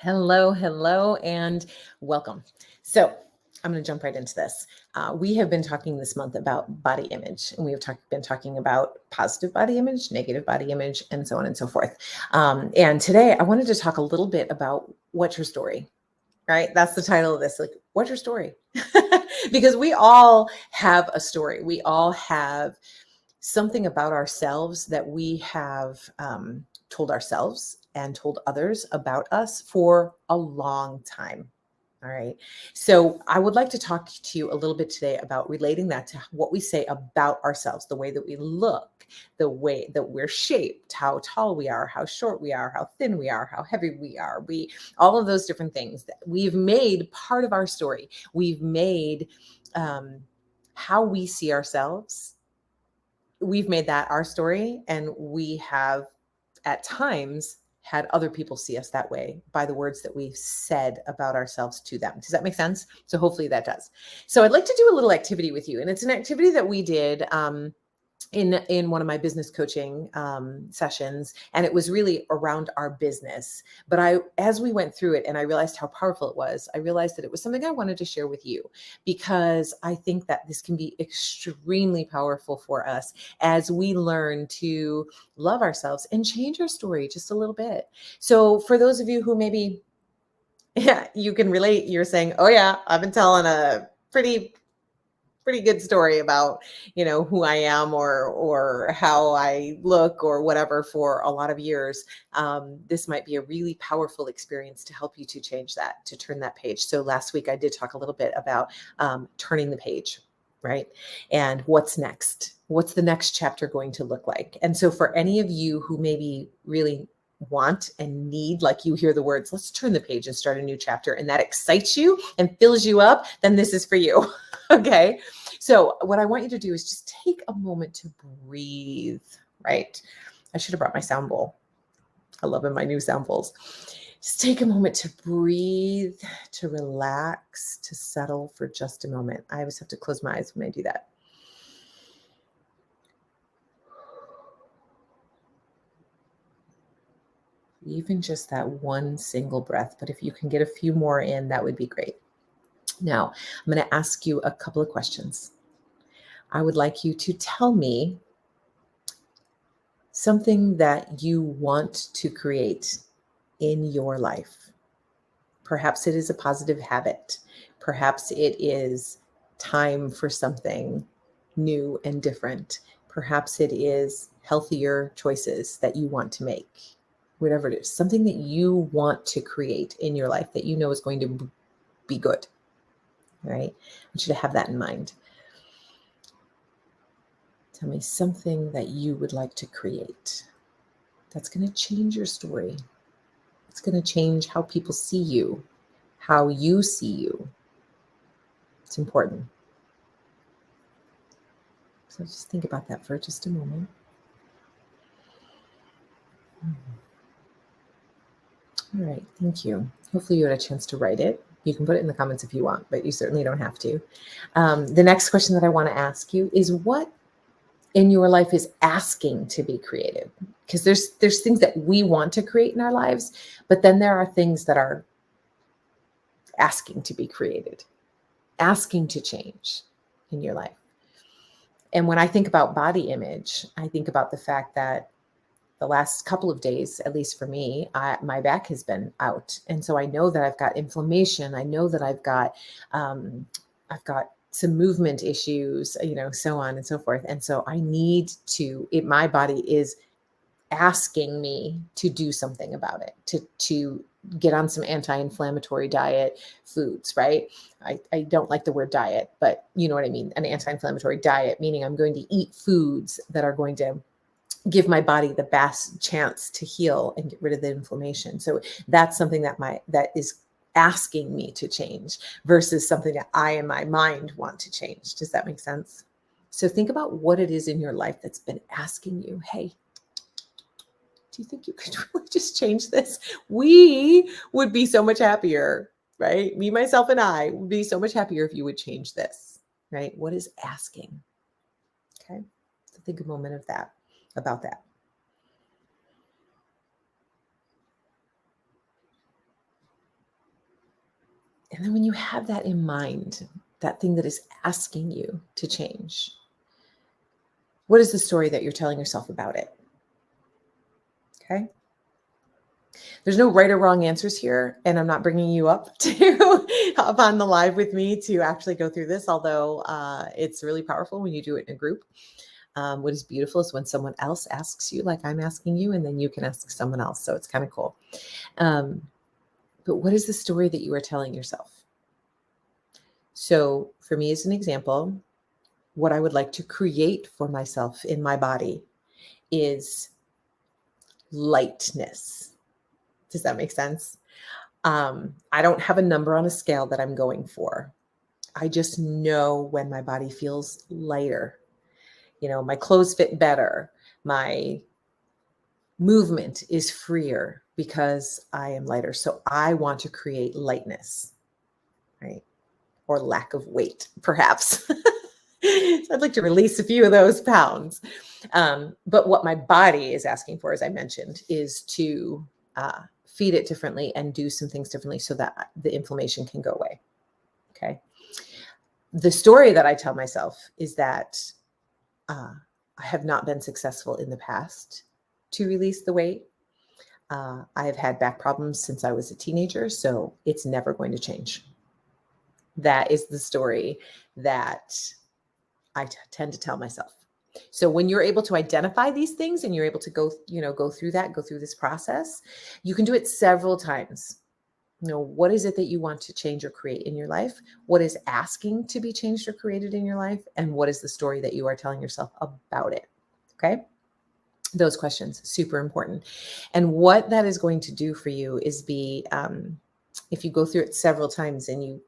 Hello, hello, and welcome. So, I'm going to jump right into this. We have been talking this month about body image, and we have been talking about positive body image, negative body image, and so on and so forth. And today, I wanted to talk a little bit about what's your story, right? That's the title of this. Like, what's your story? Because we all have a story. We all have something about ourselves that we have told ourselves and told others about us for a long time. All right. So I would like to talk to you a little bit today about relating that to what we say about ourselves, the way that we look, the way that we're shaped, how tall we are, how short we are, how thin we are, how heavy we are. All of those different things that we've made part of our story. We've made how we see ourselves, we've made that our story, and we have at times had other people see us that way by the words that we've said about ourselves to them. Does that make sense? So hopefully that does. So I'd like to do a little activity with you, and it's an activity that we did in one of my business coaching sessions, and it was really around our business. But as we went through it and I realized how powerful it was, I realized that it was something I wanted to share with you, because I think that this can be extremely powerful for us as we learn to love ourselves and change our story just a little bit. So for those of you who maybe yeah, you can relate, you're saying, oh yeah, I've been telling a pretty good story about, who I am, or how I look or whatever for a lot of years. This might be a really powerful experience to help you to change that, to turn that page. So last week I did talk a little bit about turning the page, right? And what's next? What's the next chapter going to look like? And so for any of you who maybe really want and need, like you hear the words, let's turn the page and start a new chapter, and that excites you and fills you up, then this is for you. Okay. So what I want you to do is just take a moment to breathe, right? I should have brought my sound bowl. I love my new sound bowls. Just take a moment to breathe, to relax, to settle for just a moment. I always have to close my eyes when I do that. Even just that one single breath, but if you can get a few more in, that would be great. Now, I'm going to ask you a couple of questions. I would like you to tell me something that you want to create in your life. Perhaps it is a positive habit. Perhaps it is time for something new and different. Perhaps it is healthier choices that you want to make. Whatever it is, something that you want to create in your life that you know is going to be good, right? I want you to have that in mind. Tell me something that you would like to create that's going to change your story. It's going to change how people see you, how you see you. It's important. So just think about that for just a moment. All right, thank you. Hopefully you had a chance to write it. You can put it in the comments if you want, but you certainly don't have to. The next question that I want to ask you is, what in your life is asking to be created? Because there's things that we want to create in our lives, but then there are things that are asking to be created, asking to change in your life. And when I think about body image, I think about the fact that the last couple of days, at least for me, my back has been out. And so I know that I've got inflammation. I know that I've got some movement issues, so on and so forth. And so I need my body is asking me to do something about it, to get on some anti-inflammatory diet foods, right? I don't like the word diet, but you know what I mean. An anti-inflammatory diet, meaning I'm going to eat foods that are going to give my body the best chance to heal and get rid of the inflammation. So that's something that is asking me to change versus something that I in my mind want to change. Does that make sense? So think about what it is in your life that's been asking you, hey, do you think you could really just change this? We would be so much happier, right? Me, myself, and I would be so much happier if you would change this, right? What is asking? Okay. So think a moment about that. And then when you have that in mind, that thing that is asking you to change, what is the story that you're telling yourself about it? Okay. There's no right or wrong answers here. And I'm not bringing you up to up on the live with me to actually go through this, although it's really powerful when you do it in a group. What is beautiful is when someone else asks you, like I'm asking you, and then you can ask someone else. So it's kind of cool. But what is the story that you are telling yourself? So for me, as an example, what I would like to create for myself in my body is lightness. Does that make sense? I don't have a number on a scale that I'm going for. I just know when my body feels lighter. You know, my clothes fit better. My movement is freer because I am lighter. So I want to create lightness, right? Or lack of weight, perhaps. So I'd like to release a few of those pounds. But what my body is asking for, as I mentioned, is to feed it differently and do some things differently so that the inflammation can go away. Okay. The story that I tell myself is that I have not been successful in the past to release the weight. I have had back problems since I was a teenager, so it's never going to change. That is the story that I tend to tell myself. So when you're able to identify these things and you're able to go through this process, you can do it several times. You know, what is it that you want to change or create in your life? What is asking to be changed or created in your life? And what is the story that you are telling yourself about it? Okay. Those questions, super important. And what that is going to do for you is if you go through it several times and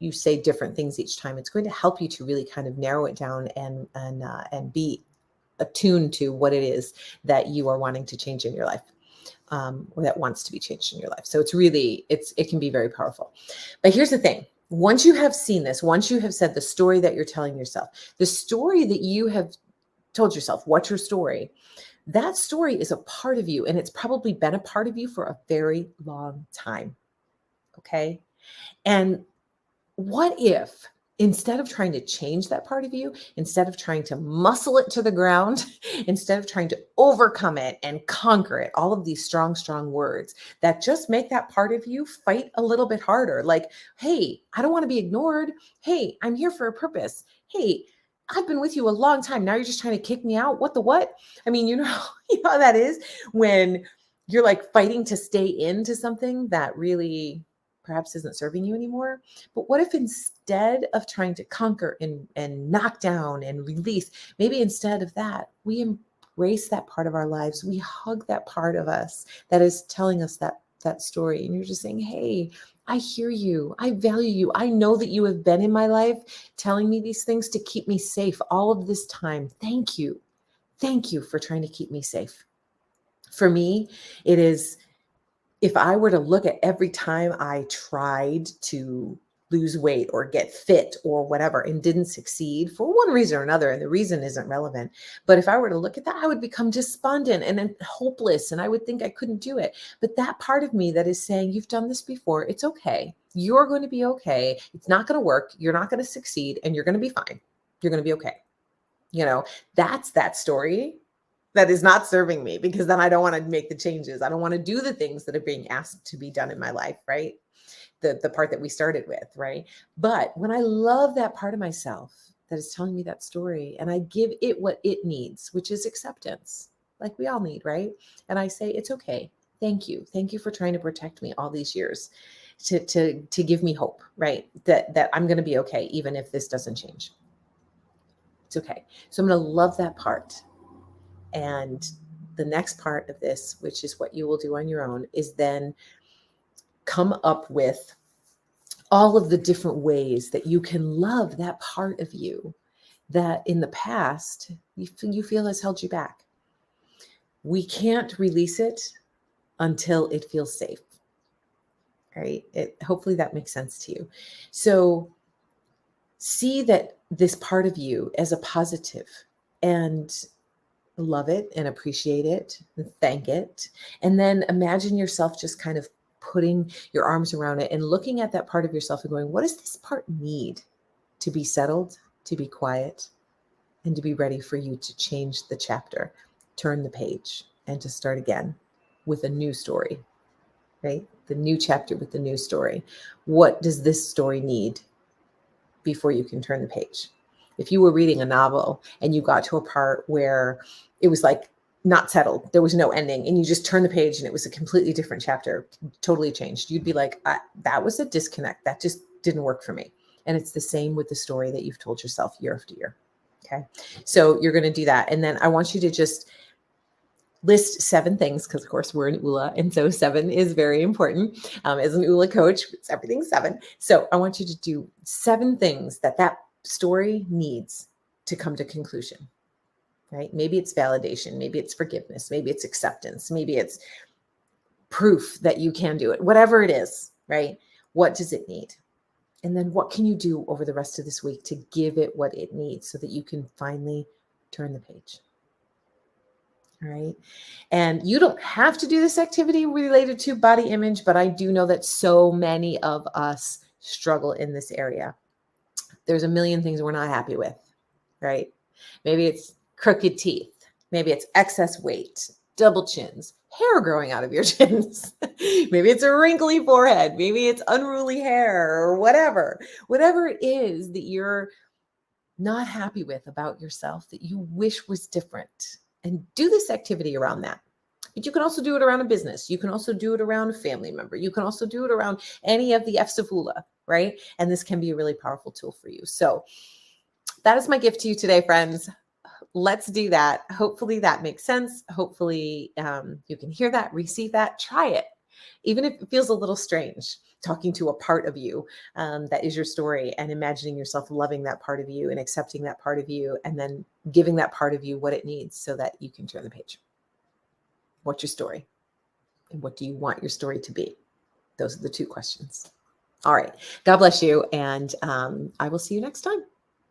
you say different things each time, it's going to help you to really kind of narrow it down and be attuned to what it is that you are wanting to change in your life, or that wants to be changed in your life. So it can be very powerful. But here's the thing. Once you have seen this, once you have said the story that you're telling yourself, the story that you have told yourself, what's your story? That story is a part of you, and it's probably been a part of you for a very long time. Okay. And what if instead of trying to change that part of you, instead of trying to muscle it to the ground, instead of trying to overcome it and conquer it, all of these strong, strong words that just make that part of you fight a little bit harder. Like, hey, I don't want to be ignored. Hey, I'm here for a purpose. Hey, I've been with you a long time. Now you're just trying to kick me out. What the what? I mean, you know how that is when you're like fighting to stay into something that really perhaps isn't serving you anymore. But what if instead of trying to conquer and knock down and release, maybe instead of that, we embrace that part of our lives. We hug that part of us that is telling us that story. And you're just saying, hey, I hear you. I value you. I know that you have been in my life telling me these things to keep me safe all of this time. Thank you. Thank you for trying to keep me safe. For me, it is, if I were to look at every time I tried to lose weight or get fit or whatever and didn't succeed for one reason or another, and the reason isn't relevant, but if I were to look at that, I would become despondent and then hopeless, and I would think I couldn't do it. But that part of me that is saying, you've done this before, it's okay. You're going to be okay. It's not going to work. You're not going to succeed, and you're going to be fine. You're going to be okay. You know, that's that story that is not serving me, because then I don't want to make the changes. I don't want to do the things that are being asked to be done in my life, right? The part that we started with, right? But when I love that part of myself that is telling me that story, and I give it what it needs, which is acceptance, like we all need, right? And I say, it's okay. Thank you. Thank you for trying to protect me all these years, to give me hope, right? That I'm going to be okay, even if this doesn't change. It's okay. So I'm going to love that part. And the next part of this, which is what you will do on your own, is then come up with all of the different ways that you can love that part of you that in the past you feel has held you back. We can't release it until it feels safe. Right? Hopefully that makes sense to you. So see that this part of you as a positive, and love it and appreciate it and thank it. And then imagine yourself just kind of putting your arms around it and looking at that part of yourself and going, what does this part need to be settled, to be quiet, and to be ready for you to change the chapter, turn the page, and to start again with a new story, right? The new chapter with the new story. What does this story need before you can turn the page? If you were reading a novel and you got to a part where it was like not settled, there was no ending, and you just turned the page and it was a completely different chapter, totally changed, you'd be like, that was a disconnect. That just didn't work for me. And it's the same with the story that you've told yourself year after year. Okay. So you're going to do that. And then I want you to just list 7 things, because of course we're an ULA, and so 7 is very important. As an ULA coach, it's everything 7. So I want you to do 7 things that story needs to come to conclusion, right? Maybe it's validation, maybe it's forgiveness, maybe it's acceptance, maybe it's proof that you can do it, whatever it is, right? What does it need? And then what can you do over the rest of this week to give it what it needs so that you can finally turn the page? All right. And you don't have to do this activity related to body image, but I do know that so many of us struggle in this area. There's a million things we're not happy with, right? Maybe it's crooked teeth. Maybe it's excess weight, double chins, hair growing out of your chins. Maybe it's a wrinkly forehead. Maybe it's unruly hair or whatever it is that you're not happy with about yourself that you wish was different. And do this activity around that. But you can also do it around a business. You can also do it around a family member. You can also do it around any of the F's of ULA, right? And this can be a really powerful tool for you. So that is my gift to you today, friends. Let's do that. Hopefully that makes sense. Hopefully you can hear that, receive that, try it. Even if it feels a little strange, talking to a part of you that is your story, and imagining yourself loving that part of you and accepting that part of you, and then giving that part of you what it needs so that you can turn the page. What's your story? And what do you want your story to be? Those are the 2 questions. All right. God bless you. And I will see you next time.